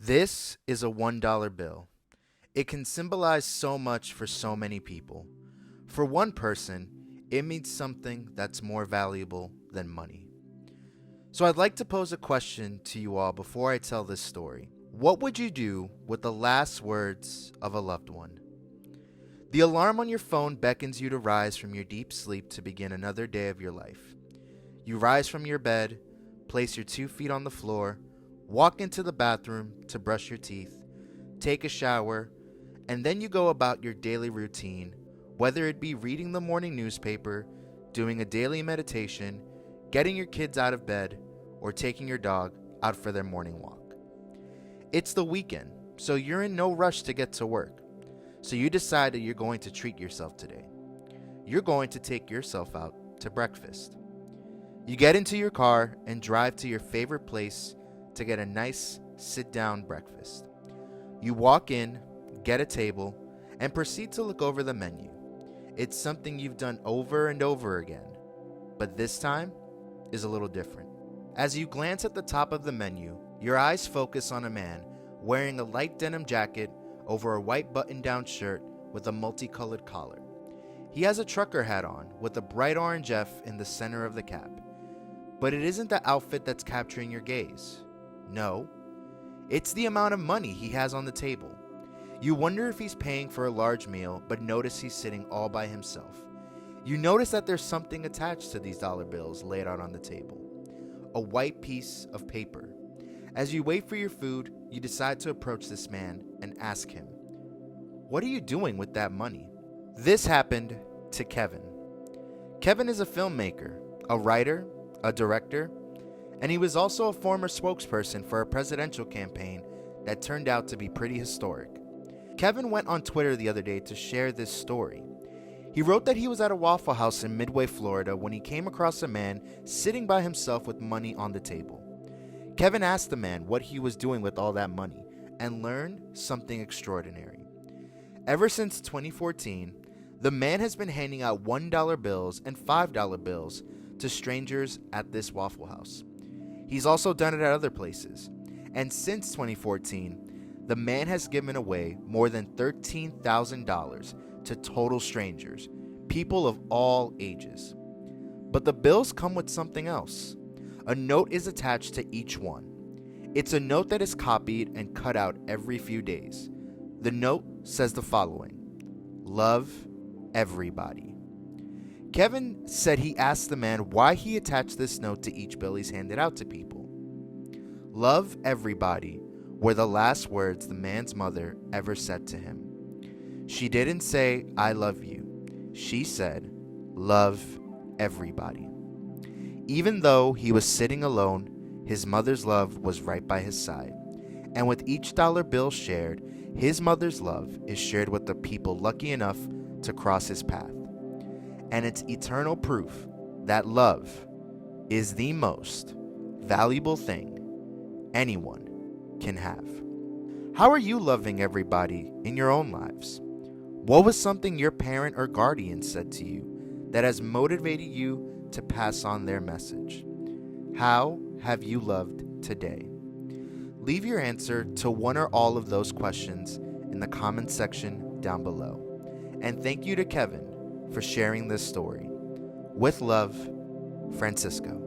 This is a $1 bill. It can symbolize so much for so many people. For one person, it means something that's more valuable than money. So I'd like to pose a question to you all before I tell this story. What would you do with the last words of a loved one? The alarm on your phone beckons you to rise from your deep sleep to begin another day of your life. You rise from your bed, place your 2 feet on the floor, walk into the bathroom to brush your teeth, take a shower, and then you go about your daily routine, whether it be reading the morning newspaper, doing a daily meditation, getting your kids out of bed, or taking your dog out for their morning walk. It's the weekend, so you're in no rush to get to work. So you decide that you're going to treat yourself today. You're going to take yourself out to breakfast. You get into your car and drive to your favorite place to get a nice sit-down breakfast. You walk in, get a table, and proceed to look over the menu. It's something you've done over and over again, but this time is a little different. As you glance at the top of the menu, your eyes focus on a man wearing a light denim jacket over a white button-down shirt with a multicolored collar. He has a trucker hat on with a bright orange F in the center of the cap. But it isn't the outfit that's capturing your gaze. No, it's the amount of money he has on the table. You wonder if he's paying for a large meal, but notice he's sitting all by himself. You notice that there's something attached to these dollar bills laid out on the table. A white piece of paper. As you wait for your food, you decide to approach this man and ask him, "What are you doing with that money?" This happened to Kevin. Kevin is a filmmaker, a writer, a director, and he was also a former spokesperson for a presidential campaign that turned out to be pretty historic. Kevin went on Twitter the other day to share this story. He wrote that he was at a Waffle House in Midway, Florida, when he came across a man sitting by himself with money on the table. Kevin asked the man what he was doing with all that money and learned something extraordinary. Ever since 2014, the man has been handing out $1 bills and $5 bills to strangers at this Waffle House. He's also done it at other places. And since 2014, the man has given away more than $13,000 to total strangers, people of all ages. But the bills come with something else. A note is attached to each one. It's a note that is copied and cut out every few days. The note says the following: "Love everybody." Kevin said he asked the man why he attached this note to each bill he's handed out to people. "Love everybody" were the last words the man's mother ever said to him. She didn't say, "I love you." She said, "Love everybody." Even though he was sitting alone, his mother's love was right by his side. And with each dollar bill shared, his mother's love is shared with the people lucky enough to cross his path. And it's eternal proof that love is the most valuable thing anyone can have. How are you loving everybody in your own lives? What was something your parent or guardian said to you that has motivated you to pass on their message? How have you loved today? Leave your answer to one or all of those questions in the comments section down below. And thank you to Kevin for sharing this story. With love, Francisco.